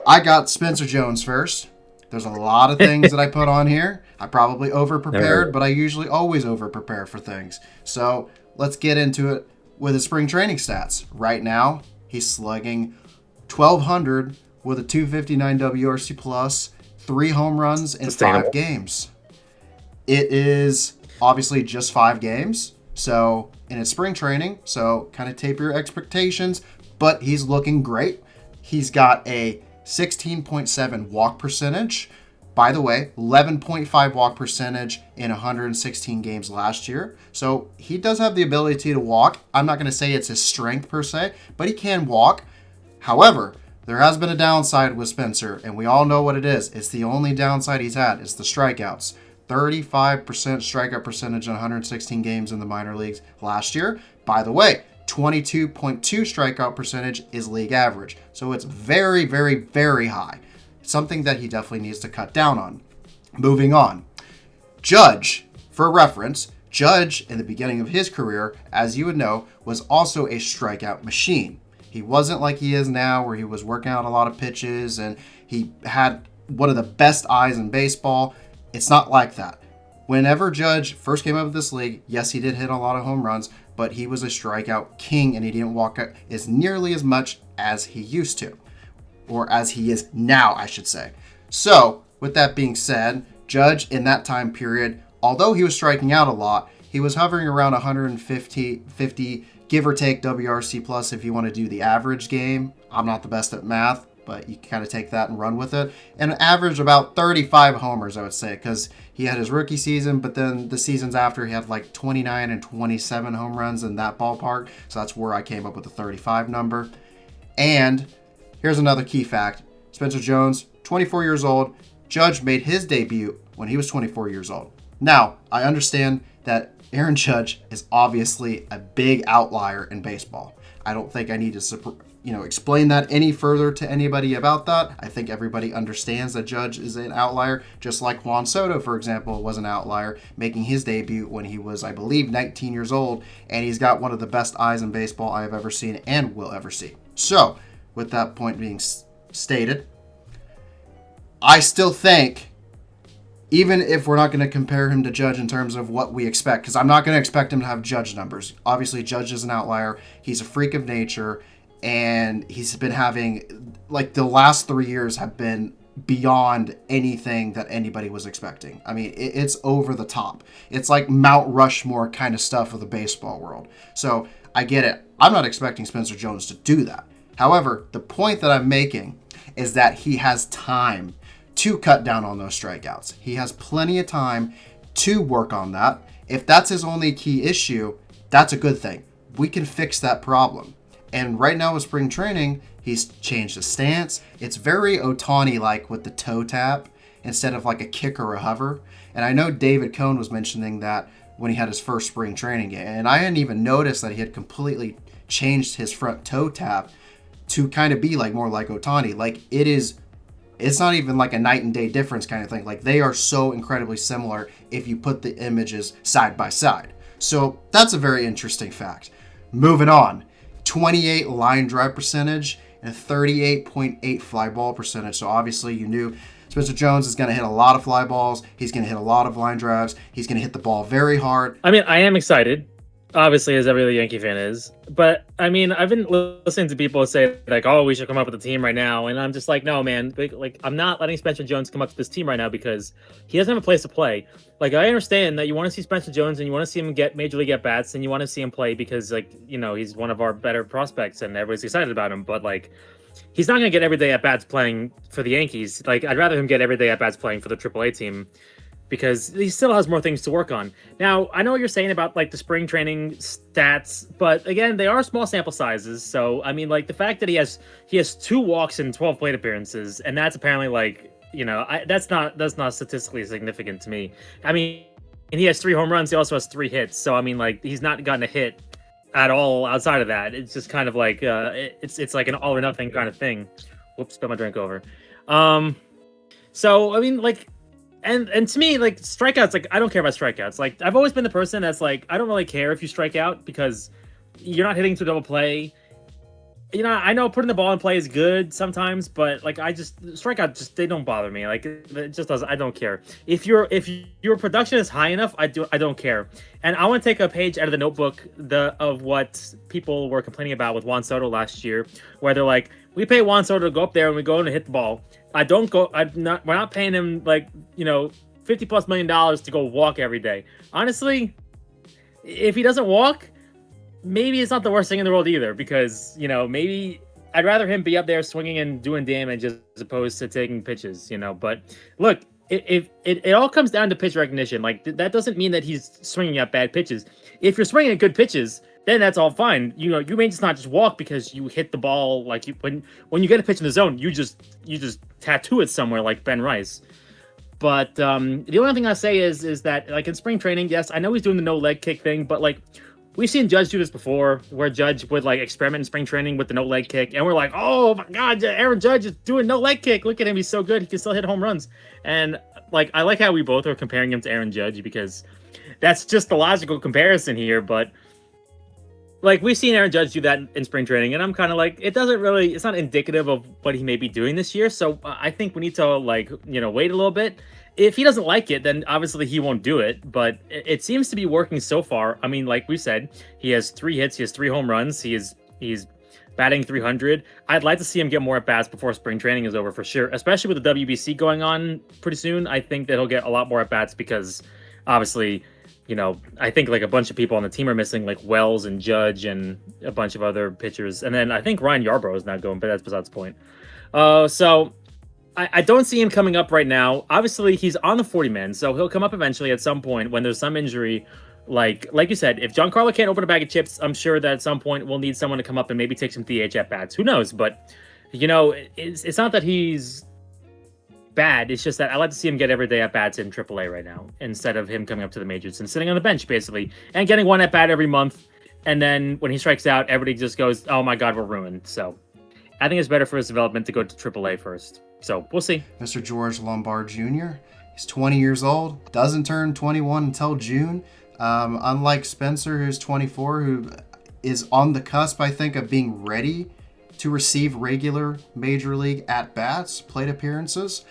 I got Spencer Jones first. There's a lot of things that I put on here. I probably over-prepared, but I usually always over-prepare for things. So let's get into it with his spring training stats. Right now, he's slugging 1,200 with a 259 WRC plus, 3 home runs in 5 games. It is obviously just 5 games, so in his spring training, so kind of taper your expectations, but he's looking great. He's got a 16.7 walk percentage. By the way, 11.5 walk percentage in 116 games last year. So he does have the ability to walk. I'm not going to say it's his strength per se, but he can walk. However, there has been a downside with Spencer, and we all know what it is. It's the only downside he's had. It's the strikeouts. 35% strikeout percentage in 116 games in the minor leagues last year. By the way, 22.2 strikeout percentage is league average. So it's very, very, very high. Something that he definitely needs to cut down on. Moving on. Judge, for reference, Judge in the beginning of his career, as you would know, was also a strikeout machine. He wasn't like he is now, where he was working out a lot of pitches and he had one of the best eyes in baseball. It's not like that. Whenever Judge first came up with this league, yes, he did hit a lot of home runs, but he was a strikeout king and he didn't walk out as nearly as much as he used to. Or as he is now, I should say. So, with that being said, Judge in that time period, although he was striking out a lot, he was hovering around 150, give or take WRC plus if you want to do the average game. I'm not the best at math, but you can kind of take that and run with it. And average about 35 homers, I would say, because he had his rookie season, but then the seasons after he had like 29 and 27 home runs in that ballpark. So that's where I came up with the 35 number. And here's another key fact. Spencer Jones, 24 years old. Judge made his debut when he was 24 years old. Now, I understand that Aaron Judge is obviously a big outlier in baseball. I don't think I need to explain that any further to anybody about that. I think everybody understands that Judge is an outlier, just like Juan Soto, for example, was an outlier, making his debut when he was, I believe, 19 years old, and he's got one of the best eyes in baseball I have ever seen and will ever see. So, with that point being stated, I still think, even if we're not going to compare him to Judge in terms of what we expect, because I'm not going to expect him to have Judge numbers. Obviously, Judge is an outlier. He's a freak of nature, and he's been having, like, the last 3 years have been beyond anything that anybody was expecting. I mean, it's over the top. It's like Mount Rushmore kind of stuff of the baseball world. So, I get it. I'm not expecting Spencer Jones to do that. However, the point that I'm making is that he has time to cut down on those strikeouts. He has plenty of time to work on that. If that's his only key issue, that's a good thing. We can fix that problem. And right now with spring training, he's changed his stance. It's very Ohtani-like with the toe tap instead of like a kick or a hover. And I know David Cohn was mentioning that when he had his first spring training game. And I hadn't even noticed that he had completely changed his front toe tap to kind of be like more like Ohtani. Like it's not even like a night and day difference kind of thing. Like they are so incredibly similar if you put the images side by side. So that's a very interesting fact. Moving on, 28 line drive percentage and a 38.8 fly ball percentage. So obviously you knew Spencer Jones is going to hit a lot of fly balls. He's going to hit a lot of line drives. He's going to hit the ball very hard. I mean, I am excited, obviously, as every other Yankee fan is. But, I mean, I've been listening to people say, like, oh, we should come up with a team right now. And I'm just like, no, man. Like, I'm not letting Spencer Jones come up to this team right now because he doesn't have a place to play. Like, I understand that you want to see Spencer Jones and you want to see him get Major League at-bats and you want to see him play because, like, you know, he's one of our better prospects and everybody's excited about him. But, like, he's not going to get everyday at-bats playing for the Yankees. Like, I'd rather him get everyday at-bats playing for the AAA team because he still has more things to work on. Now, I know what you're saying about, like, the spring training stats, but, again, they are small sample sizes. So, I mean, like, the fact that he has 2 walks in 12 plate appearances, and that's apparently, like, you know, that's not statistically significant to me. I mean, and he has 3 home runs. He also has 3 hits. So, I mean, like, he's not gotten a hit at all outside of that. It's just kind of like it's like an all or nothing kind of thing. Whoops, spilled my drink over. So I mean, like, and to me, like, strikeouts, like, I don't care about strikeouts. Like, I've always been the person that's like, I don't really care if you strike out because you're not hitting to double play. I know putting the ball in play is good sometimes, but like strikeout just they don't bother me. Like it just doesn't. I don't care if your production is high enough. I don't care. And I want to take a page out of the notebook of what people were complaining about with Juan Soto last year, where they're like, we pay Juan Soto to go up there and we go in and hit the ball. We're not paying him like $50+ million to go walk every day. Honestly, if he doesn't walk, maybe it's not the worst thing in the world either, because maybe I'd rather him be up there swinging and doing damage as opposed to taking pitches. But look, it all comes down to pitch recognition. Like that doesn't mean that he's swinging at bad pitches. If you're swinging at good pitches, then that's all fine. You may just not just walk because you hit the ball like when you get a pitch in the zone, you just tattoo it somewhere like Ben Rice. But the only thing I say is that like in spring training, yes, I know he's doing the no leg kick thing, but like we've seen Judge do this before, where Judge would like experiment in spring training with the no leg kick, and we're like, oh my God, Aaron Judge is doing no leg kick. Look at him, he's so good, he can still hit home runs. And like I like how we both are comparing him to Aaron Judge, because that's just the logical comparison here. But like we've seen Aaron Judge do that in spring training, and I'm kind of like, it's not indicative of what he may be doing this year. So I think we need to wait a little bit. If he doesn't like it, then obviously he won't do it. But it seems to be working so far. I mean, like we said, he has 3 hits, he has 3 home runs, he's batting .300. I'd like to see him get more at bats before spring training is over for sure, especially with the WBC going on pretty soon. I think that he'll get a lot more at bats because obviously, I think like a bunch of people on the team are missing, like Wells and Judge and a bunch of other pitchers. And then I think Ryan Yarbrough is not going, but that's besides the point. So I don't see him coming up right now. Obviously, he's on the 40-man, so he'll come up eventually at some point when there's some injury. Like you said, if Giancarlo can't open a bag of chips, I'm sure that at some point we'll need someone to come up and maybe take some DH at bats. Who knows? But it's not that he's bad. It's just that I like to see him get every day at bats in AAA right now, instead of him coming up to the majors and sitting on the bench basically and getting one at bat every month. And then when he strikes out, everybody just goes, "Oh my God, we're ruined." So I think it's better for his development to go to AAA first. So we'll see. Mr. George Lombard Jr. He's 20 years old, doesn't turn 21 until June. Unlike Spencer, who's 24, who is on the cusp, I think, of being ready to receive regular major league at-bats, plate appearances.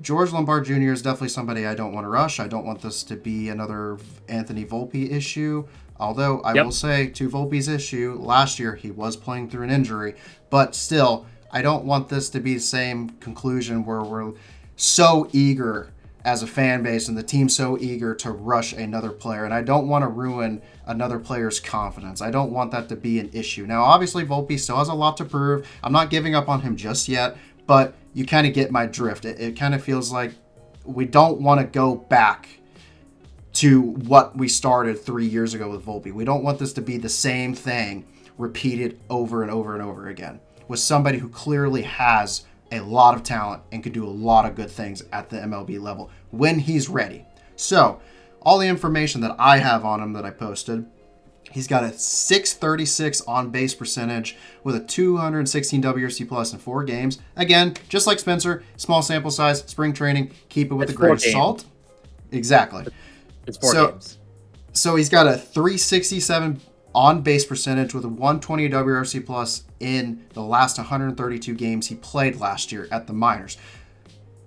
George Lombard Jr. is definitely somebody I don't want to rush. I don't want this to be another Anthony Volpe issue. Although I will say, to Volpe's issue, last year he was playing through an injury. But still, I don't want this to be the same conclusion where we're so eager as a fan base and the team's so eager to rush another player. And I don't want to ruin another player's confidence. I don't want that to be an issue. Now, obviously, Volpe still has a lot to prove. I'm not giving up on him just yet, but you kind of get my drift. It kind of feels like we don't want to go back to what we started 3 years ago with Volpe. We don't want this to be the same thing repeated over and over and over again with somebody who clearly has a lot of talent and could do a lot of good things at the MLB level when he's ready. So, all the information that I have on him that I posted, he's got a .636 on-base percentage with a 216 WRC plus in 4 games. Again, just like Spencer, small sample size, spring training, keep it with a grain of salt. Exactly. It's 4 games. So he's got a 367 on-base percentage with a 120 WRC plus in the last 132 games he played last year at the minors.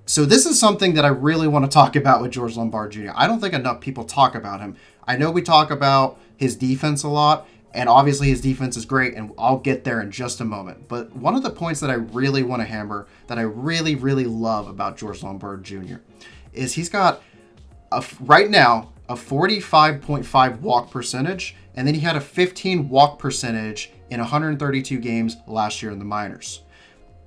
So this is something that I really want to talk about with George Lombard Jr. I don't think enough people talk about him. I know we talk about his defense a lot, and obviously his defense is great, and I'll get there in just a moment. But one of the points that I really want to hammer, that I really, really love about George Lombard Jr. is he's got, right now, a 45.5 walk percentage, and then he had a 15 walk percentage in 132 games last year in the minors.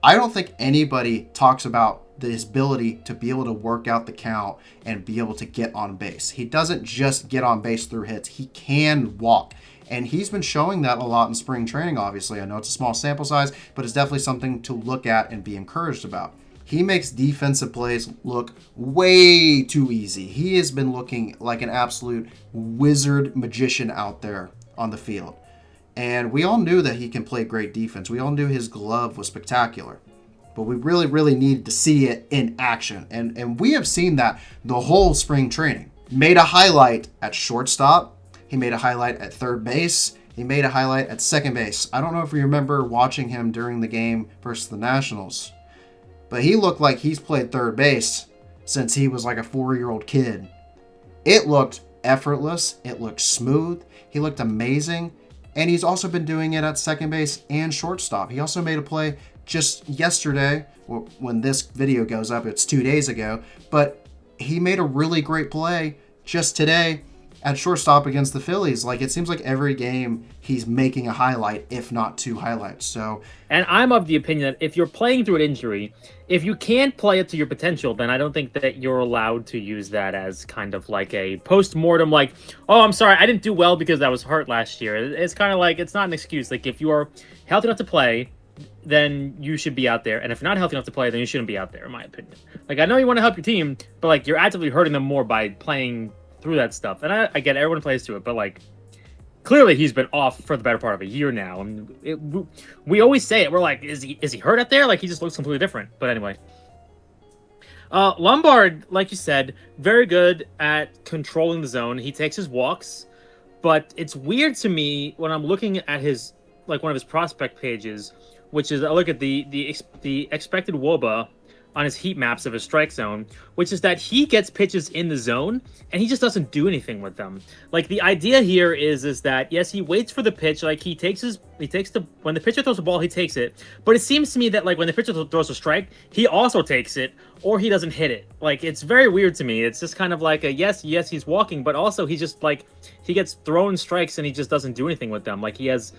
I don't think anybody talks about his ability to be able to work out the count and be able to get on base. He doesn't just get on base through hits. He can walk. And he's been showing that a lot in spring training, obviously. I know it's a small sample size, but it's definitely something to look at and be encouraged about. He makes defensive plays look way too easy. He has been looking like an absolute wizard magician out there on the field. And we all knew that he can play great defense. We all knew his glove was spectacular. But we really, really needed to see it in action. And we have seen that the whole spring training. Made a highlight at shortstop. He made a highlight at third base. He made a highlight at second base. I don't know if you remember watching him during the game versus the Nationals, but he looked like he's played third base since he was like a 4-year-old kid. It looked effortless. It looked smooth. He looked amazing. And he's also been doing it at second base and shortstop. He also made a play just yesterday. When this video goes up, it's 2 days ago. But he made a really great play just today at shortstop against the Phillies. Like, it seems like every game he's making a highlight, if not 2 highlights. So, and I'm of the opinion that if you're playing through an injury, if you can't play it to your potential, then I don't think that you're allowed to use that as kind of like a post-mortem, like, oh, I'm sorry, I didn't do well because I was hurt last year. It's kind of like, it's not an excuse. Like, if you are healthy enough to play, then you should be out there. And if you're not healthy enough to play, then you shouldn't be out there, in my opinion. Like, I know you want to help your team, but, like, you're actively hurting them more by playing through that stuff. And I get everyone plays through it, but, like, clearly he's been off for the better part of a year now. And we always say it. We're like, is he hurt out there? Like, he just looks completely different. But anyway. Lombard, like you said, very good at controlling the zone. He takes his walks. But it's weird to me when I'm looking at his, like, one of his prospect pages, which is I look at the expected WOBA on his heat maps of his strike zone, which is that he gets pitches in the zone and he just doesn't do anything with them. Like, the idea here is that yes, he waits for the pitch, like when the pitcher throws the ball, he takes it. But it seems to me that, like, when the pitcher throws a strike, he also takes it or he doesn't hit it. Like, it's very weird to me. It's just kind of like a yes, he's walking, but also he just, like, he gets thrown strikes and he just doesn't do anything with them. Like, he has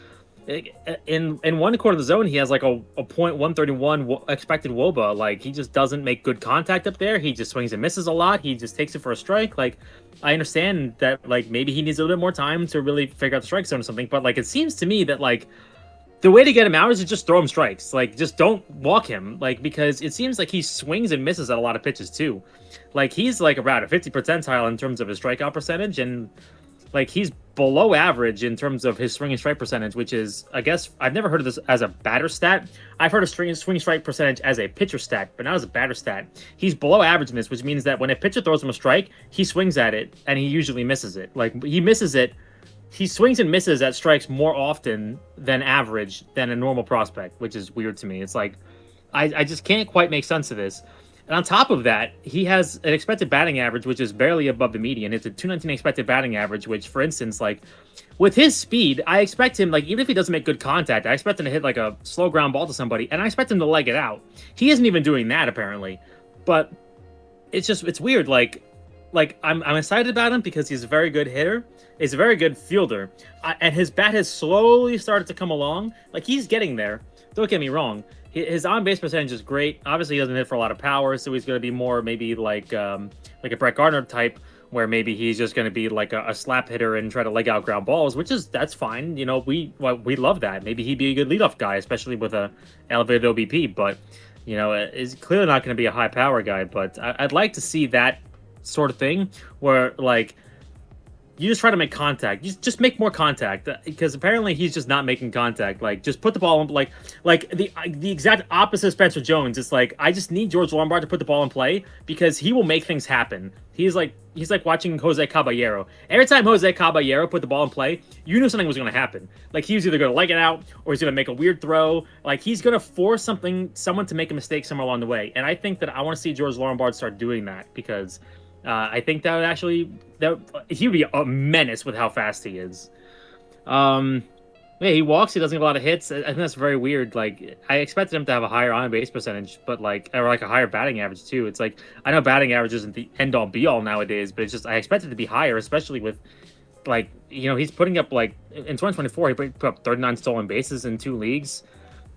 in one quarter of the zone, he has like a .131 expected WOBA. Like, he just doesn't make good contact up there. He just swings and misses a lot. He just takes it for a strike. Like, I understand that, like, maybe he needs a little bit more time to really figure out the strike zone or something. But, like, it seems to me that, like, the way to get him out is to just throw him strikes. Like, just don't walk him. Like, because it seems like he swings and misses at a lot of pitches too. Like, he's like around a 50 percentile in terms of his strikeout percentage, and like, he's below average in terms of his swing and strike percentage, which is, I guess, I've never heard of this as a batter stat. I've heard of swing and strike percentage as a pitcher stat, but not as a batter stat. He's below average in this, which means that when a pitcher throws him a strike, he swings at it, and he usually misses it. Like, he misses it. He swings and misses at strikes more often than average than a normal prospect, which is weird to me. It's like, I just can't quite make sense of this. And on top of that, he has an expected batting average, which is barely above the median. It's a 219 expected batting average, which, for instance, like, with his speed, I expect him, like, even if he doesn't make good contact, I expect him to hit, like, a slow ground ball to somebody, and I expect him to leg it out. He isn't even doing that, apparently. But it's weird. Like I'm excited about him because he's a very good hitter. He's a very good fielder. And his bat has slowly started to come along. Like, he's getting there. Don't get me wrong. His on-base percentage is great. Obviously, he doesn't hit for a lot of power, so he's going to be more maybe like a Brett Gardner type, where maybe he's just going to be like a slap hitter and try to leg out ground balls, that's fine. You know, we love that. Maybe he'd be a good leadoff guy, especially with a elevated OBP. But, you know, is clearly not going to be a high power guy. But I'd like to see that sort of thing where, like, you just try to make contact. You just make more contact, because apparently he's just not making contact. Like, just put the ball in, like the exact opposite of Spencer Jones. It's like, I just need George Lombard to put the ball in play because he will make things happen. He's like watching Jose Caballero. Every time Jose Caballero put the ball in play, you knew something was going to happen. Like, he was either going to leg it out or he's going to make a weird throw. Like, he's going to force someone to make a mistake somewhere along the way. And I think that I want to see George Lombard start doing that, because I think that would actually, he would be a menace with how fast he is. Yeah, he walks. He doesn't get a lot of hits. I think that's very weird. Like, I expected him to have a higher on-base percentage, but or a higher batting average too. It's like, I know batting average isn't the end-all be-all nowadays, but it's just, I expected it to be higher, especially with, like, you know, he's putting up, like, in 2024 he put up 39 stolen bases in 2 leagues.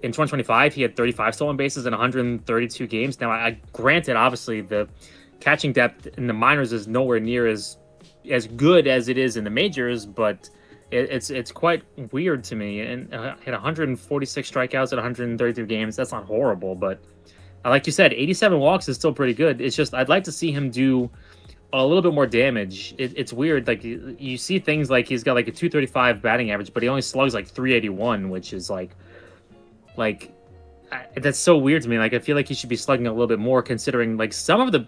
In 2025 he had 35 stolen bases in 132 games. Now, I granted, obviously, the catching depth in the minors is nowhere near as good as it is in the majors, but it's quite weird to me. And hit 146 strikeouts at 133 games. That's not horrible, but like you said, 87 walks is still pretty good. It's just, I'd like to see him do a little bit more damage. It's weird. Like, you see things like he's got like a 235 batting average, but he only slugs like 381, which is like that's so weird to me. Like, I feel like he should be slugging a little bit more, considering like some of the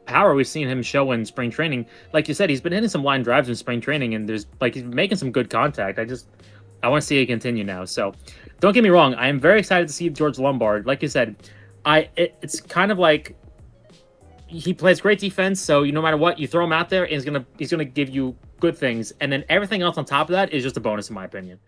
power we've seen him show in spring training. Like you said, he's been hitting some line drives in spring training, and there's, like, he's making some good contact. I I want to see it continue now. So don't get me wrong. I am very excited to see George Lombard. Like you said, it's kind of like he plays great defense. So no matter what, you throw him out there, and he's gonna give you good things. And then everything else on top of that is just a bonus, in my opinion.